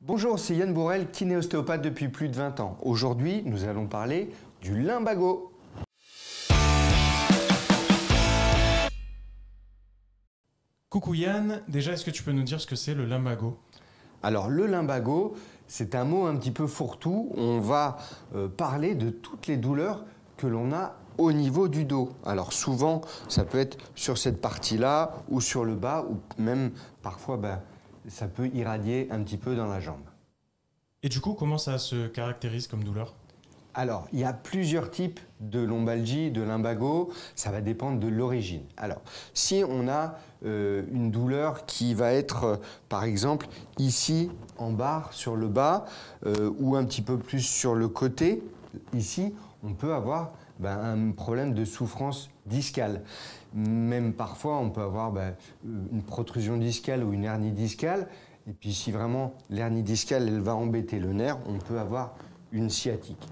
Bonjour, c'est Yann Bourrel, kiné-ostéopathe depuis plus de 20 ans. Aujourd'hui, nous allons parler du lumbago. Coucou Yann, déjà est-ce que tu peux nous dire ce que c'est le lumbago? Alors le lumbago, c'est un mot un petit peu fourre-tout. On va parler de toutes les douleurs que l'on a au niveau du dos. Alors souvent, ça peut être sur cette partie-là ou sur le bas ou même parfois ça peut irradier un petit peu dans la jambe. Et du coup, comment ça se caractérise comme douleur? Alors, il y a plusieurs types de lombalgie, de lumbago, ça va dépendre de l'origine. Alors, si on a une douleur qui va être, par exemple, ici, en barre, sur le bas, ou un petit peu plus sur le côté, ici, on peut avoir un problème de souffrance discale. Même parfois, on peut avoir une protrusion discale ou une hernie discale. Et puis, si vraiment l'hernie discale, elle va embêter le nerf, on peut avoir une sciatique.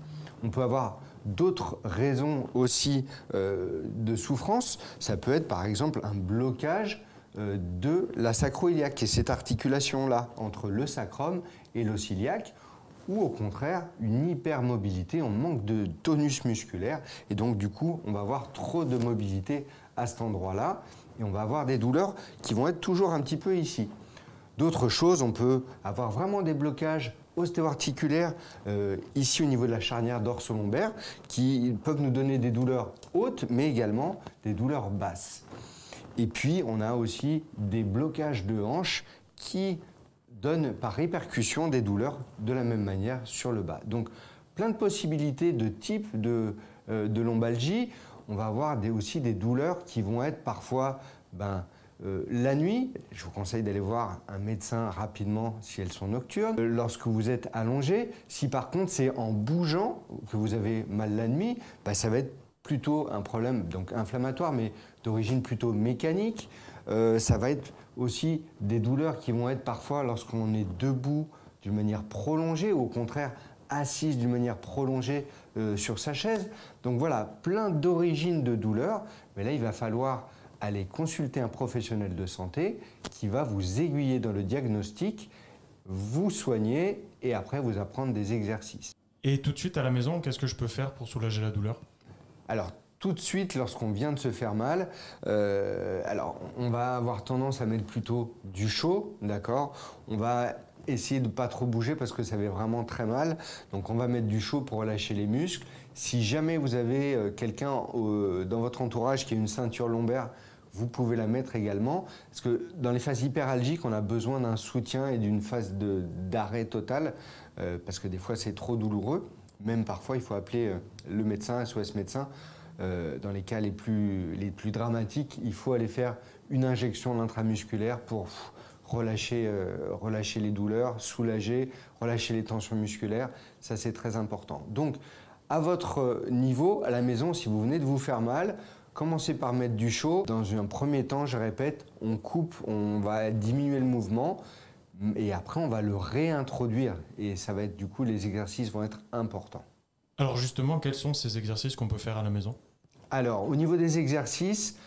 On peut avoir d'autres raisons aussi de souffrance. Ça peut être par exemple un blocage de la sacro-iliaque, qui est cette articulation-là entre le sacrum et l'os iliaque, ou au contraire une hypermobilité, on manque de tonus musculaire et donc du coup on va avoir trop de mobilité à cet endroit-là et on va avoir des douleurs qui vont être toujours un petit peu ici. D'autres choses, on peut avoir vraiment des blocages ostéo-articulaires ici au niveau de la charnière dorso-lombaire qui peuvent nous donner des douleurs hautes mais également des douleurs basses. Et puis on a aussi des blocages de hanches qui donnent par répercussion des douleurs de la même manière sur le bas. Donc plein de possibilités de types de lombalgie. On va avoir aussi des douleurs qui vont être parfois la nuit. Je vous conseille d'aller voir un médecin rapidement si elles sont nocturnes. Lorsque vous êtes allongé, si par contre c'est en bougeant que vous avez mal la nuit, ça va être plutôt un problème donc inflammatoire mais d'origine plutôt mécanique. Ça va être aussi des douleurs qui vont être parfois lorsqu'on est debout d'une manière prolongée ou au contraire assise d'une manière prolongée sur sa chaise. Donc voilà, plein d'origines de douleurs, mais là il va falloir aller consulter un professionnel de santé qui va vous aiguiller dans le diagnostic, vous soigner et après vous apprendre des exercices. Et tout de suite à la maison, qu'est-ce que je peux faire pour soulager la douleur? Alors tout de suite, lorsqu'on vient de se faire mal, on va avoir tendance à mettre plutôt du chaud, d'accord? On va essayer de ne pas trop bouger parce que ça fait vraiment très mal. Donc on va mettre du chaud pour relâcher les muscles. Si jamais vous avez quelqu'un dans votre entourage qui a une ceinture lombaire, vous pouvez la mettre également. Parce que dans les phases hyperalgiques, on a besoin d'un soutien et d'une phase d'arrêt total parce que des fois c'est trop douloureux. Même parfois, il faut appeler le médecin, SOS médecin. Dans les cas les plus dramatiques, il faut aller faire une injection intramusculaire pour relâcher les douleurs, soulager, relâcher les tensions musculaires. Ça, c'est très important. Donc, à votre niveau, à la maison, si vous venez de vous faire mal, commencez par mettre du chaud. Dans un premier temps, je répète, on coupe, on va diminuer le mouvement et après, on va le réintroduire. Et ça va être, du coup, les exercices vont être importants. Alors justement, quels sont ces exercices qu'on peut faire à la maison? Alors, au niveau des exercices,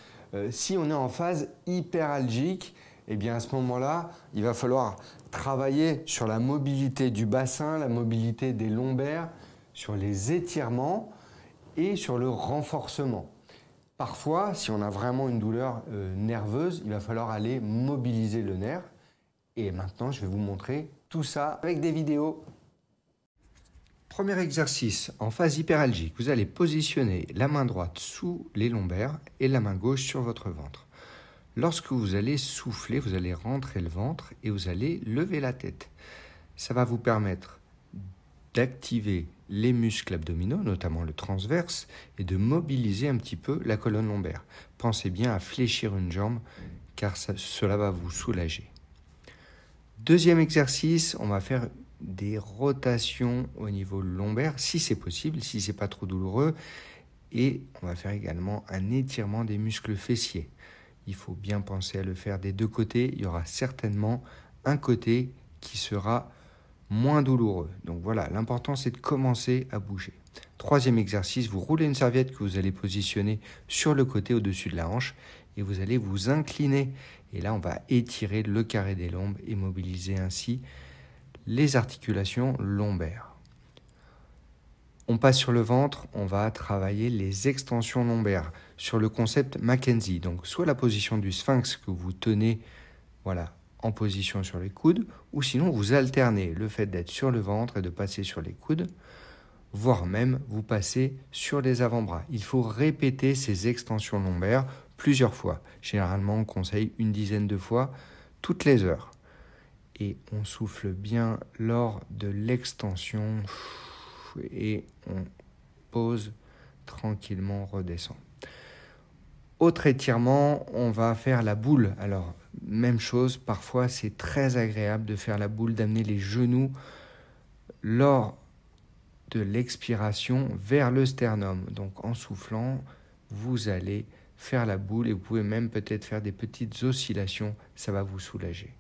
si on est en phase hyperalgique, eh bien à ce moment-là, il va falloir travailler sur la mobilité du bassin, la mobilité des lombaires, sur les étirements et sur le renforcement. Parfois, si on a vraiment une douleur nerveuse, il va falloir aller mobiliser le nerf. Et maintenant, je vais vous montrer tout ça avec des vidéos. Premier exercice, en phase hyperalgique, vous allez positionner la main droite sous les lombaires et la main gauche sur votre ventre. Lorsque vous allez souffler, vous allez rentrer le ventre et vous allez lever la tête. Ça va vous permettre d'activer les muscles abdominaux, notamment le transverse, et de mobiliser un petit peu la colonne lombaire. Pensez bien à fléchir une jambe car cela va vous soulager. Deuxième exercice, on va faire des rotations au niveau lombaire, si c'est possible, si c'est pas trop douloureux. Et on va faire également un étirement des muscles fessiers. Il faut bien penser à le faire des deux côtés. Il y aura certainement un côté qui sera moins douloureux. Donc voilà, l'important c'est de commencer à bouger. Troisième exercice, vous roulez une serviette que vous allez positionner sur le côté au-dessus de la hanche et vous allez vous incliner. Et là, on va étirer le carré des lombes et mobiliser ainsi les articulations lombaires. On passe sur le ventre, on va travailler les extensions lombaires sur le concept Mackenzie. Donc soit la position du sphinx que vous tenez en position sur les coudes, ou sinon vous alternez le fait d'être sur le ventre et de passer sur les coudes, voire même vous passez sur les avant-bras. Il faut répéter ces extensions lombaires plusieurs fois. Généralement, on conseille une dizaine de fois toutes les heures. Et on souffle bien lors de l'extension et on pose tranquillement, on redescend. Autre étirement, on va faire la boule. Alors, même chose, parfois c'est très agréable de faire la boule, d'amener les genoux lors de l'expiration vers le sternum. Donc en soufflant, vous allez faire la boule et vous pouvez même peut-être faire des petites oscillations, ça va vous soulager.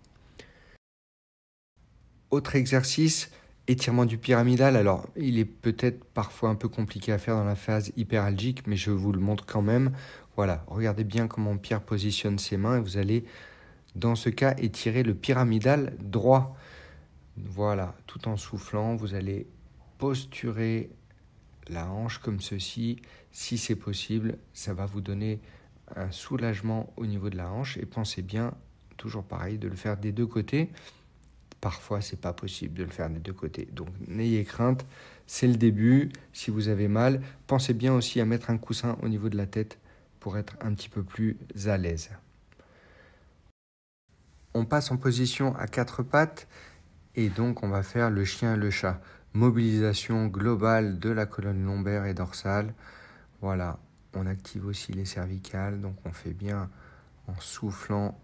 Autre exercice, étirement du pyramidal. Alors, il est peut-être parfois un peu compliqué à faire dans la phase hyperalgique, mais je vous le montre quand même. Voilà, regardez bien comment Pierre positionne ses mains et vous allez, dans ce cas, étirer le pyramidal droit. Voilà, tout en soufflant, vous allez posturer la hanche comme ceci. Si c'est possible, ça va vous donner un soulagement au niveau de la hanche. Et pensez bien, toujours pareil, de le faire des deux côtés. Parfois, c'est pas possible de le faire des deux côtés. Donc, n'ayez crainte, c'est le début. Si vous avez mal, pensez bien aussi à mettre un coussin au niveau de la tête pour être un petit peu plus à l'aise. On passe en position à quatre pattes et donc on va faire le chien et le chat. Mobilisation globale de la colonne lombaire et dorsale. Voilà, on active aussi les cervicales, donc on fait bien en soufflant,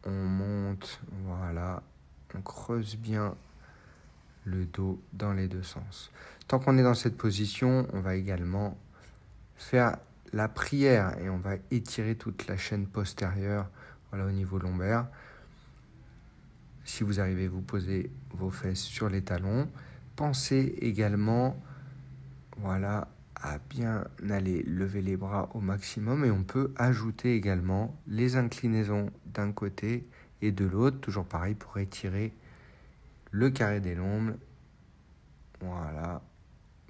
on monte, voilà, on creuse bien le dos dans les deux sens. Tant qu'on est dans cette position, on va également faire la prière et on va étirer toute la chaîne postérieure, voilà, au niveau lombaire. Si vous arrivez, vous posez vos fesses sur les talons. Pensez également, voilà, à bien aller lever les bras au maximum et on peut ajouter également les inclinaisons d'un côté et de l'autre, toujours pareil pour étirer le carré des lombes. Voilà.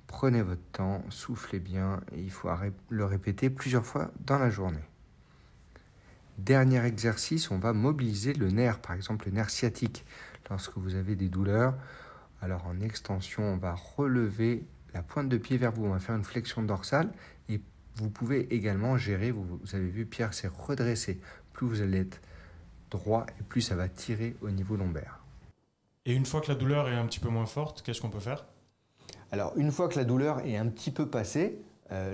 Prenez votre temps, soufflez bien et il faut le répéter plusieurs fois dans la journée. Dernier exercice, on va mobiliser le nerf, par exemple le nerf sciatique. Lorsque vous avez des douleurs, alors en extension, on va relever la pointe de pied vers vous. On va faire une flexion dorsale et vous pouvez également gérer, vous avez vu Pierre s'est redressé. Plus vous allez être droit et plus ça va tirer au niveau lombaire. Et une fois que la douleur est un petit peu moins forte, qu'est-ce qu'on peut faire ? Alors, une fois que la douleur est un petit peu passée,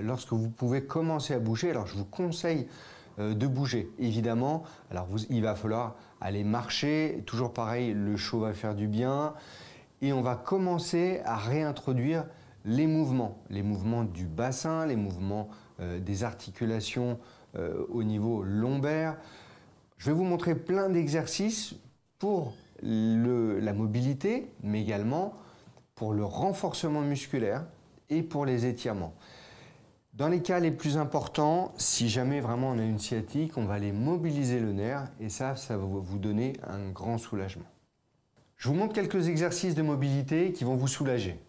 lorsque vous pouvez commencer à bouger, alors je vous conseille de bouger, évidemment. Alors, il va falloir aller marcher, toujours pareil, le chaud va faire du bien, et on va commencer à réintroduire les mouvements du bassin, les mouvements des articulations au niveau lombaire. Je vais vous montrer plein d'exercices pour la mobilité, mais également pour le renforcement musculaire et pour les étirements. Dans les cas les plus importants, si jamais vraiment on a une sciatique, on va aller mobiliser le nerf et ça va vous donner un grand soulagement. Je vous montre quelques exercices de mobilité qui vont vous soulager.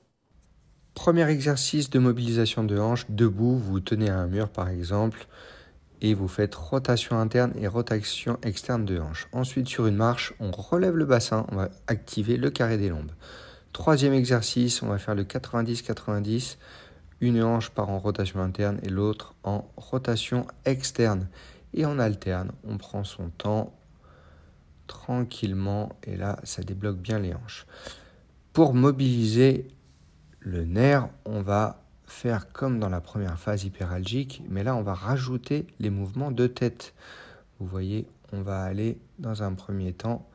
Premier exercice de mobilisation de hanche, debout, vous tenez à un mur par exemple et vous faites rotation interne et rotation externe de hanche. Ensuite sur une marche, on relève le bassin, on va activer le carré des lombes. Troisième exercice, on va faire le 90-90, une hanche part en rotation interne et l'autre en rotation externe. Et on alterne, on prend son temps tranquillement et là, ça débloque bien les hanches. Pour mobiliser le nerf, on va faire comme dans la première phase hyperalgique, mais là, on va rajouter les mouvements de tête. Vous voyez, on va aller dans un premier temps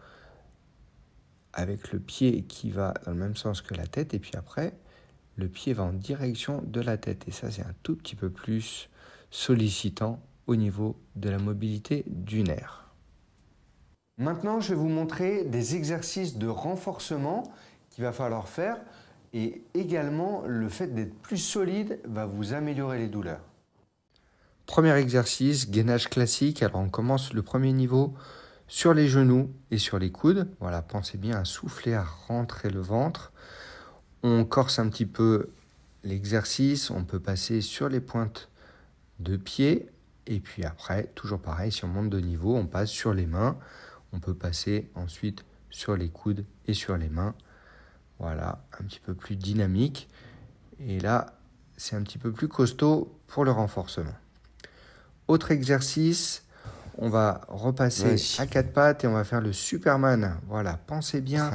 avec le pied qui va dans le même sens que la tête, et puis après, le pied va en direction de la tête. Et ça, c'est un tout petit peu plus sollicitant au niveau de la mobilité du nerf. Maintenant, je vais vous montrer des exercices de renforcement qu'il va falloir faire, et également, le fait d'être plus solide va vous améliorer les douleurs. Premier exercice, gainage classique. Alors, on commence le premier niveau sur les genoux et sur les coudes. Voilà, pensez bien à souffler, à rentrer le ventre. On corse un petit peu l'exercice, on peut passer sur les pointes de pied. Et puis après, toujours pareil, si on monte de niveau, on passe sur les mains. On peut passer ensuite sur les coudes et sur les mains. Voilà, un petit peu plus dynamique. Et là, c'est un petit peu plus costaud pour le renforcement. Autre exercice, on va repasser à quatre pattes et on va faire le Superman. Voilà, pensez bien,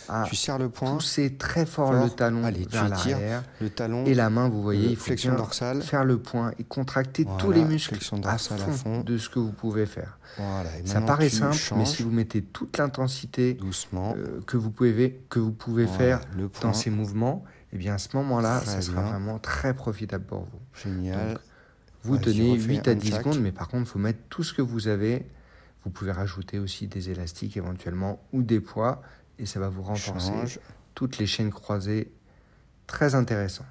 à tu serres le poing, pousser très fort le talon vers l'arrière. Le talon et la main, vous voyez, il faut flexion bien dorsale. faire le poing et contracter tous les muscles à fond de ce que vous pouvez faire. Voilà, ça paraît simple, mais si vous mettez toute l'intensité doucement que vous pouvez faire dans ces mouvements, eh bien à ce moment-là, ça sera vraiment très profitable pour vous. Génial. Donc, vous tenez 8 à 10 secondes, mais par contre, il faut mettre tout ce que vous avez. Vous pouvez rajouter aussi des élastiques éventuellement ou des poids et ça va vous renforcer toutes les chaînes croisées. Très intéressant.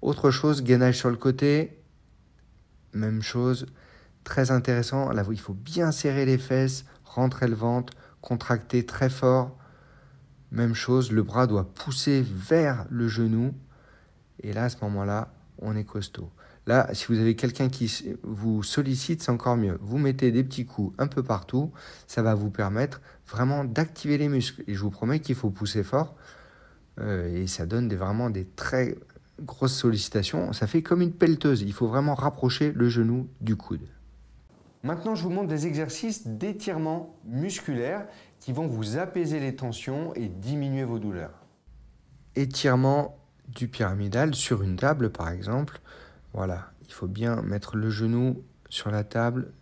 Autre chose, gainage sur le côté. Même chose, très intéressant. Là, il faut bien serrer les fesses, rentrer le ventre, contracter très fort. Même chose, le bras doit pousser vers le genou. Et là, à ce moment-là, on est costaud. Là, si vous avez quelqu'un qui vous sollicite, c'est encore mieux. Vous mettez des petits coups un peu partout. Ça va vous permettre vraiment d'activer les muscles. Et je vous promets qu'il faut pousser fort. Et ça donne vraiment des très grosses sollicitations. Ça fait comme une pelleteuse. Il faut vraiment rapprocher le genou du coude. Maintenant, je vous montre des exercices d'étirement musculaire qui vont vous apaiser les tensions et diminuer vos douleurs. Étirement du pyramidal sur une table, par exemple. Voilà, il faut bien mettre le genou sur la table,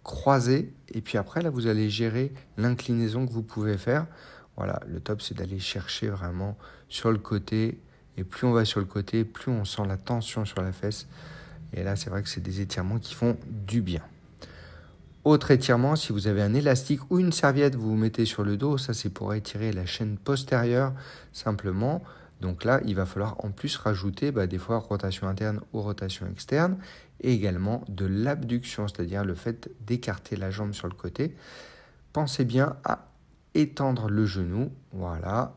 croisé, et puis après, là, vous allez gérer l'inclinaison que vous pouvez faire. Voilà, le top, c'est d'aller chercher vraiment sur le côté, et plus on va sur le côté, plus on sent la tension sur la fesse. Et là, c'est vrai que c'est des étirements qui font du bien. Autre étirement, si vous avez un élastique ou une serviette, vous vous mettez sur le dos, ça c'est pour étirer la chaîne postérieure, simplement. Donc là, il va falloir en plus rajouter des fois rotation interne ou rotation externe et également de l'abduction, c'est-à-dire le fait d'écarter la jambe sur le côté. Pensez bien à étendre le genou, voilà.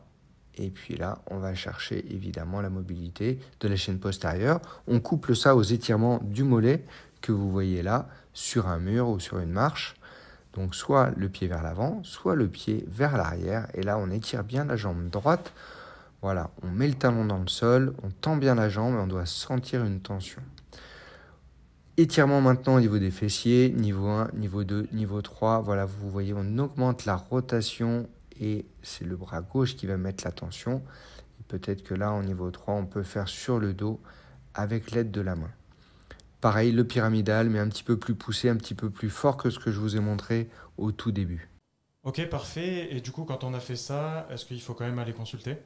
Et puis là, on va chercher évidemment la mobilité de la chaîne postérieure. On couple ça aux étirements du mollet que vous voyez là, sur un mur ou sur une marche. Donc soit le pied vers l'avant, soit le pied vers l'arrière. Et là, on étire bien la jambe droite. Voilà, on met le talon dans le sol, on tend bien la jambe et on doit sentir une tension. Étirement maintenant au niveau des fessiers, niveau 1, niveau 2, niveau 3. Voilà, vous voyez, on augmente la rotation et c'est le bras gauche qui va mettre la tension. Et peut-être que là, au niveau 3, on peut faire sur le dos avec l'aide de la main. Pareil, le pyramidal, mais un petit peu plus poussé, un petit peu plus fort que ce que je vous ai montré au tout début. Ok, parfait. Et du coup, quand on a fait ça, est-ce qu'il faut quand même aller consulter ?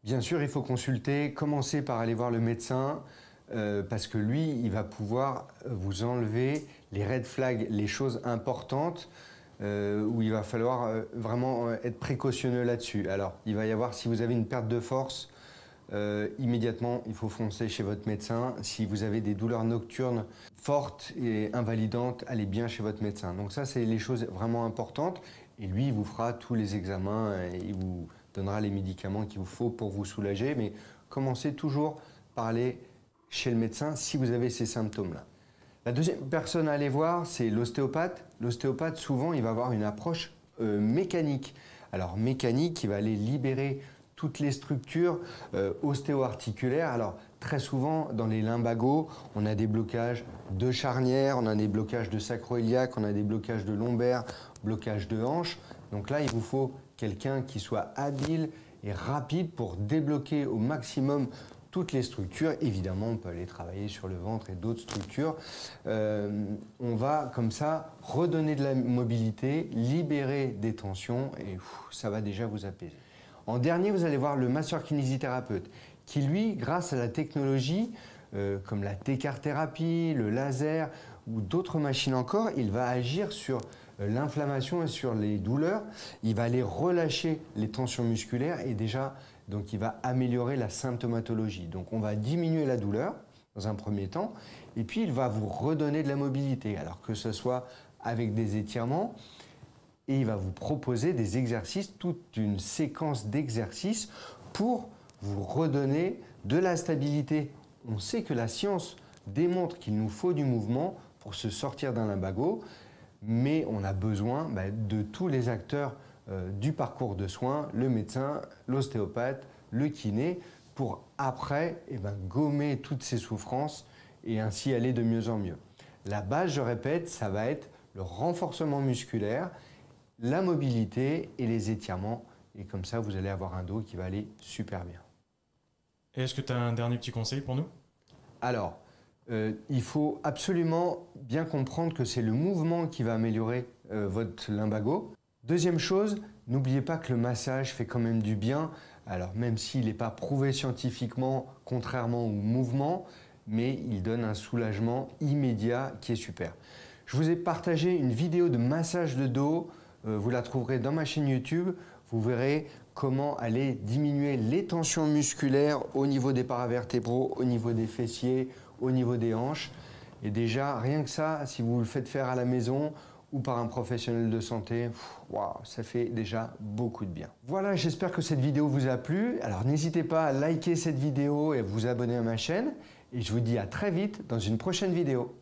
Bien sûr, il faut consulter, commencer par aller voir le médecin parce que lui, il va pouvoir vous enlever les red flags, les choses importantes où il va falloir vraiment être précautionneux là-dessus. Alors, il va y avoir, si vous avez une perte de force, immédiatement, il faut foncer chez votre médecin. Si vous avez des douleurs nocturnes fortes et invalidantes, allez bien chez votre médecin. Donc ça, c'est les choses vraiment importantes. Et lui, il vous fera tous les examens et il vous donnera les médicaments qu'il vous faut pour vous soulager. Mais commencez toujours par aller chez le médecin si vous avez ces symptômes-là. La deuxième personne à aller voir, c'est l'ostéopathe. L'ostéopathe, souvent, il va avoir une approche mécanique. Alors, mécanique, il va aller libérer toutes les structures ostéo-articulaires. Alors, très souvent, dans les lumbagos, on a des blocages de charnières, on a des blocages de sacro-iliaque, on a des blocages de lombaires, blocages de hanches. Donc là, il vous faut quelqu'un qui soit habile et rapide pour débloquer au maximum toutes les structures. Évidemment, on peut aller travailler sur le ventre et d'autres structures. On va, comme ça, redonner de la mobilité, libérer des tensions et ça va déjà vous apaiser. En dernier, vous allez voir le masseur-kinésithérapeute qui, lui, grâce à la technologie, comme la T-CAR-thérapie, le laser ou d'autres machines encore, il va agir sur l'inflammation et sur les douleurs. Il va aller relâcher les tensions musculaires et déjà, donc il va améliorer la symptomatologie. Donc on va diminuer la douleur dans un premier temps et puis il va vous redonner de la mobilité. Alors que ce soit avec des étirements et il va vous proposer des exercices, toute une séquence d'exercices pour vous redonner de la stabilité. On sait que la science démontre qu'il nous faut du mouvement pour se sortir d'un lumbago, mais on a besoin de tous les acteurs du parcours de soins, le médecin, l'ostéopathe, le kiné, pour après gommer toutes ces souffrances et ainsi aller de mieux en mieux. La base, je répète, ça va être le renforcement musculaire, la mobilité et les étirements. Et comme ça, vous allez avoir un dos qui va aller super bien. Et est-ce que tu as un dernier petit conseil pour nous? Alors, il faut absolument bien comprendre que c'est le mouvement qui va améliorer votre lumbago. Deuxième chose, n'oubliez pas que le massage fait quand même du bien. Alors, même s'il n'est pas prouvé scientifiquement, contrairement au mouvement, mais il donne un soulagement immédiat qui est super. Je vous ai partagé une vidéo de massage de dos. Vous la trouverez dans ma chaîne YouTube. Vous verrez comment aller diminuer les tensions musculaires au niveau des paravertébraux, au niveau des fessiers, au niveau des hanches. Et déjà, rien que ça, si vous le faites faire à la maison ou par un professionnel de santé, waouh, ça fait déjà beaucoup de bien. Voilà, j'espère que cette vidéo vous a plu. Alors n'hésitez pas à liker cette vidéo et à vous abonner à ma chaîne. Et je vous dis à très vite dans une prochaine vidéo.